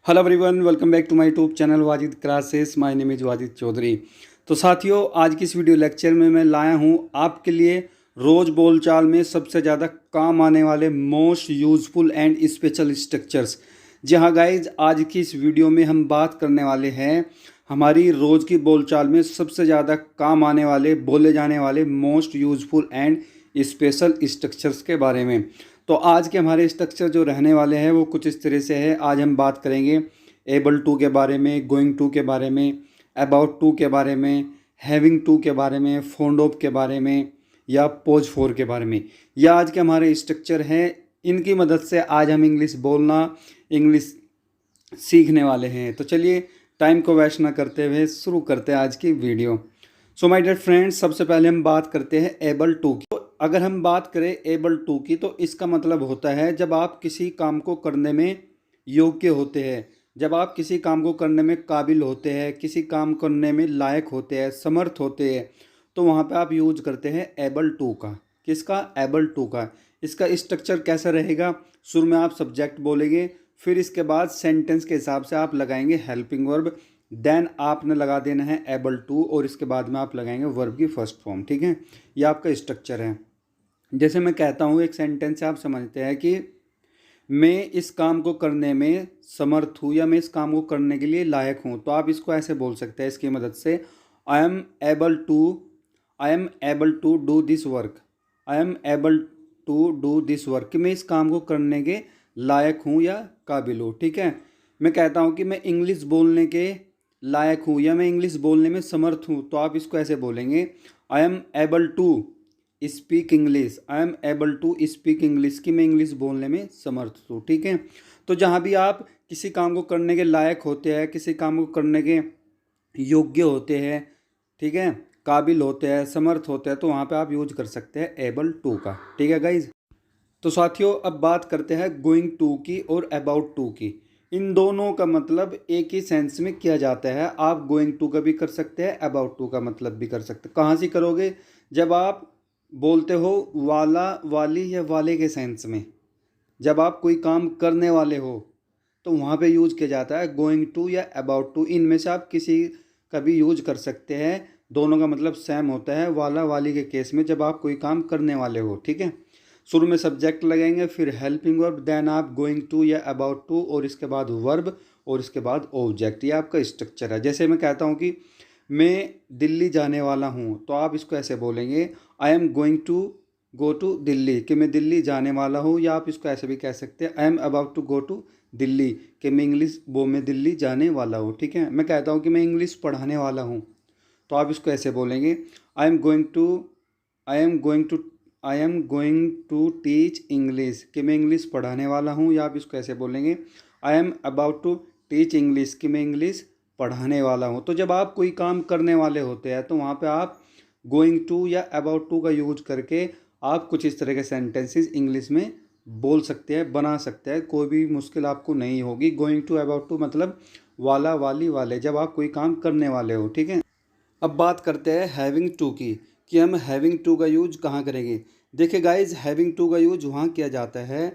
Hello everyone, welcome back to my YouTube channel Wajid classes. My name is Wajid Chaudhary. तो साथियों, आज की इस वीडियो लेक्चर में मैं लाया हूँ आपके लिए रोज़ बोलचाल में सबसे ज़्यादा काम आने वाले most useful and special structures. जी हाँ गाइज, आज की इस वीडियो में हम बात करने वाले हैं हमारी रोज़ की बोलचाल में सबसे ज़्यादा काम आने वाले बोले जाने वाले most useful and special structures के बारे में। तो आज के हमारे स्ट्रक्चर जो रहने वाले हैं वो कुछ इस तरह से है। आज हम बात करेंगे एबल टू के बारे में, गोइंग टू के बारे में, अबाउट टू के बारे में, हैविंग टू के बारे में, फोंड ऑफ के बारे में या पोज फोर के बारे में। यह आज के हमारे स्ट्रक्चर हैं। इनकी मदद से आज हम इंग्लिश बोलना, इंग्लिश सीखने वाले हैं। तो चलिए टाइम को वेस्ट ना करते हुए शुरू करते हैं आज की video. So my dear friends, सबसे पहले हम बात करते हैं एबल टू की। तो अगर हम बात करें एबल टू की तो इसका मतलब होता है जब आप किसी काम को करने में योग्य होते हैं, जब आप किसी काम को करने में काबिल होते हैं, किसी काम करने में लायक होते हैं, समर्थ होते हैं, तो वहाँ पे आप यूज करते हैं एबल टू का। किसका? एबल टू का। इसका स्ट्रक्चर कैसा रहेगा? शुरू में आप सब्जेक्ट बोलेंगे, फिर इसके बाद सेंटेंस के हिसाब से आप लगाएंगे हेल्पिंग वर्ब, देन आपने लगा देना है एबल टू और इसके बाद में आप लगाएंगे वर्ब की फर्स्ट फॉर्म। ठीक है, ये आपका स्ट्रक्चर है। जैसे मैं कहता हूँ एक सेंटेंस से आप समझते हैं कि मैं इस काम को करने में समर्थ हूँ या मैं इस काम को करने के लिए लायक हूँ, तो आप इसको ऐसे बोल सकते हैं इसकी मदद से, I am able to, I am able to do this work, I am able to do this work, कि मैं इस काम को करने के लायक हूँ या काबिल हूँ। ठीक है, मैं कहता हूँ कि मैं इंग्लिश बोलने के लायक हूँ या मैं इंग्लिश बोलने में समर्थ हूँ, तो आप इसको ऐसे बोलेंगे, I am able to speak English, I am able to speak English, कि मैं इंग्लिश बोलने में समर्थ हूँ। ठीक है, तो जहाँ भी आप किसी काम को करने के लायक होते हैं, किसी काम को करने के योग्य होते हैं, ठीक है, काबिल होते हैं, समर्थ होते हैं, तो वहाँ पे आप यूज कर सकते हैं एबल टू का। ठीक है गाइज। तो साथियों, अब बात करते हैं गोइंग टू की और अबाउट टू की। इन दोनों का मतलब एक ही सेंस में किया जाता है। आप गोइंग टू का भी कर सकते हैं, अबाउट टू का मतलब भी कर सकते हैं। कहाँ से करोगे? जब आप बोलते हो वाला, वाली या वाले के सेंस में, जब आप कोई काम करने वाले हो तो वहाँ पे यूज किया जाता है गोइंग टू या अबाउट टू। इनमें से आप किसी का भी यूज कर सकते हैं, दोनों का मतलब सेम होता है वाला वाली के केस में, जब आप कोई काम करने वाले हो। ठीक है, शुरू में सब्जेक्ट लगेंगे, फिर हेल्पिंग वर्ब, देन आप गोइंग टू या अबाउट टू और इसके बाद वर्ब और इसके बाद ऑब्जेक्ट। ये आपका स्ट्रक्चर है। जैसे मैं कहता हूँ कि मैं दिल्ली जाने वाला हूँ, तो आप इसको ऐसे बोलेंगे, I am going to go to Delhi, कि मैं दिल्ली जाने वाला हूँ। या आप इसको ऐसे भी कह सकते हैं, I am about to go to Delhi, कि मैं दिल्ली जाने वाला हूँ। ठीक है, मैं कहता हूँ कि मैं इंग्लिश पढ़ाने वाला हूँ, तो आप इसको ऐसे बोलेंगे, I am going to, I am going to, I am going to teach English, कि मैं इंग्लिश पढ़ाने वाला हूँ। या आप इसको ऐसे बोलेंगे, I am about to teach English, कि मैं इंग्लिश पढ़ाने वाला हूँ। तो जब आप कोई काम करने वाले होते हैं तो वहाँ पे आप गोइंग टू या अबाउट टू का यूज करके आप कुछ इस तरह के सेंटेंसेस इंग्लिश में बोल सकते हैं, बना सकते हैं। कोई भी मुश्किल आपको नहीं होगी। गोइंग टू अबाउट टू मतलब वाला, वाली, वाले, जब आप कोई काम करने वाले हो। ठीक है, अब बात करते हैं हैविंग टू की, कि हम हैविंग टू का यूज कहाँ करेंगे। देखिए गाइज, हैविंग टू का यूज वहाँ किया जाता है,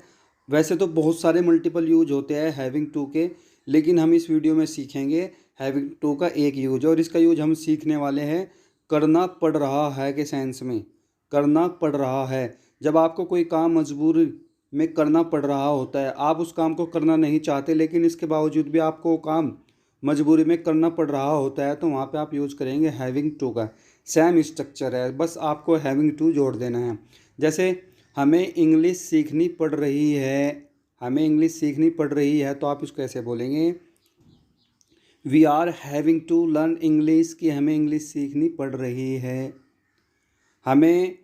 वैसे तो बहुत सारे मल्टीपल यूज होते हैं हैविंग टू के, लेकिन हम इस वीडियो में सीखेंगे हैविंग टू का एक यूज, और इसका यूज हम सीखने वाले हैं करना पड़ रहा है के सेंस में। करना पड़ रहा है, जब आपको कोई काम मजबूरी में करना पड़ रहा होता है, आप उस काम को करना नहीं चाहते लेकिन इसके बावजूद भी आपको काम मजबूरी में करना पड़ रहा होता है, तो वहाँ पे आप यूज़ करेंगे हैविंग टू का। सेम स्ट्रक्चर है, बस आपको हैविंग टू जोड़ देना है। जैसे हमें इंग्लिश सीखनी पड़ रही है, हमें इंग्लिश सीखनी पड़ रही है, तो आप इसको ऐसे बोलेंगे, we are having to learn English, कि हमें इंग्लिश सीखनी पड़ रही है। हमें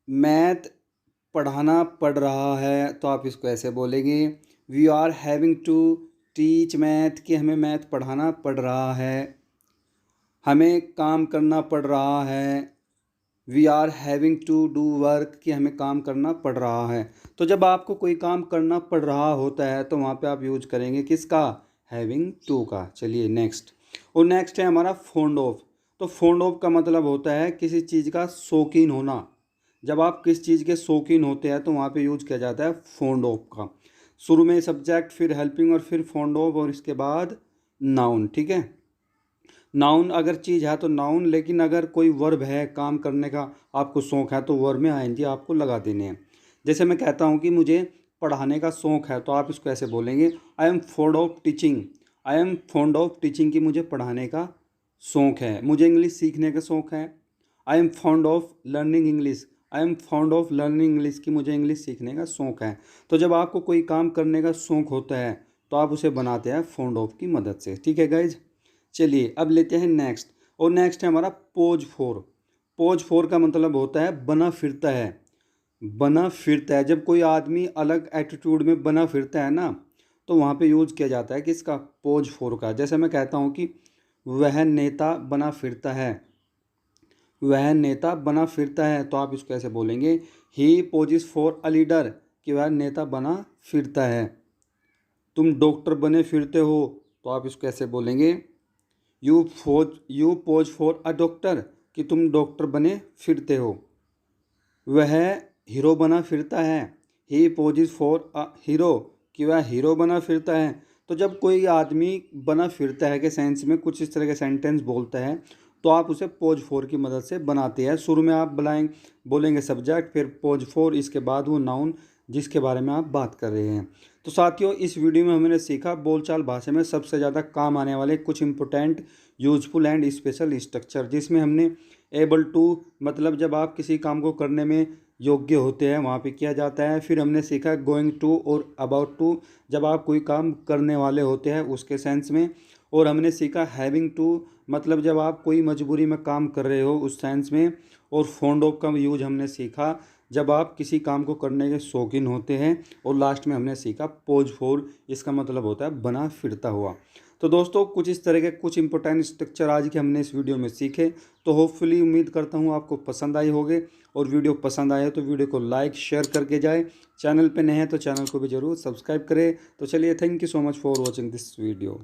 मैथ पढ़ाना पड़ रहा है, तो आप इसको ऐसे बोलेंगे, we are having to teach math, कि हमें मैथ पढ़ाना पड़ रहा है। हमें काम करना पड़ रहा है, we are having to do work, कि हमें काम करना पड़ रहा है। तो जब आपको कोई काम करना पड़ रहा होता है तो वहाँ पे आप यूज करेंगे किसका? हैविंग टू का। चलिए नेक्स्ट, और नेक्स्ट है हमारा फोंड ऑफ। तो फोंड ऑफ का मतलब होता है किसी चीज़ का शौकीन होना। जब आप किस चीज़ के शौकीन होते हैं तो वहाँ पे यूज किया जाता है फोंड ऑफ का। शुरू में सब्जेक्ट, फिर हेल्पिंग और फिर फाउंड ऑफ और इसके बाद नाउन। ठीक है, नाउन अगर चीज़ है तो नाउन, लेकिन अगर कोई वर्ब है, काम करने का आपको शौक़ है, तो वर्ब में आईएनजी आपको लगा देने हैं। जैसे मैं कहता हूँ कि मुझे पढ़ाने का शौक़ है, तो आप इसको ऐसे बोलेंगे, I am fond of teaching. I am fond of teaching कि मुझे पढ़ाने का शौक़ है, मुझे इंग्लिश सीखने का शौक़ है। I am fond of learning English. I am fond of learning English कि मुझे इंग्लिश सीखने का शौक़ है। तो जब आपको कोई काम करने का शौक़ होता है तो आप उसे बनाते हैं फॉन्ड ऑफ की मदद से। ठीक है गाइज, चलिए अब लेते हैं नेक्स्ट, और नेक्स्ट है हमारा पोज फोर। पोज फोर का मतलब होता है बना फिरता है। बना फिरता है, जब कोई आदमी अलग एटीट्यूड में बना फिरता है ना, तो वहाँ पे यूज़ किया जाता है किसका, पोज फोर का। जैसे मैं कहता हूँ कि वह नेता बना फिरता है, वह नेता बना फिरता है, तो आप इसको ऐसे बोलेंगे, ही पोजिस फॉर अ लीडर कि वह नेता बना फिरता है। तुम डॉक्टर बने फिरते हो, तो आप इसको ऐसे बोलेंगे, you pose for a doctor कि तुम डॉक्टर बने फिरते हो। वह हीरो बना फिरता है, ही पोजिस फॉर अ हीरो कि वह हीरो बना फिरता है। तो जब कोई आदमी बना फिरता है के सेंस में कुछ इस तरह के सेंटेंस बोलता है, तो आप उसे पोज फोर की मदद से बनाते हैं। शुरू में आप बोलेंगे सब्जेक्ट, फिर पोज फोर, इसके बाद वो नाउन जिसके बारे में आप बात कर रहे हैं। तो साथियों, इस वीडियो में हमने सीखा बोलचाल भाषा में सबसे ज़्यादा काम आने वाले कुछ important, useful and special structure, जिसमें हमने एबल टू मतलब जब आप किसी काम को करने में योग्य होते हैं वहाँ पे किया जाता है। फिर हमने सीखा गोइंग टू और अबाउट टू, जब आप कोई काम करने वाले होते हैं उसके सेंस में। और हमने सीखा हैविंग टू मतलब जब आप कोई मजबूरी में काम कर रहे हो उस सेंस में। और फॉन्ड ऑफ का यूज हमने सीखा जब आप किसी काम को करने के शौकीन होते हैं। और लास्ट में हमने सीखा पोज फोर, इसका मतलब होता है बना फिरता हुआ। तो दोस्तों, कुछ इस तरह के कुछ इंपॉर्टेंट स्ट्रक्चर आज के हमने इस वीडियो में सीखे। तो होपफुली उम्मीद करता हूँ आपको पसंद आई होगी, और वीडियो पसंद आए तो वीडियो को लाइक शेयर करके जाए। चैनल पे नए हैं तो चैनल को भी जरूर सब्सक्राइब करें। तो चलिए, thank you so much for watching this video.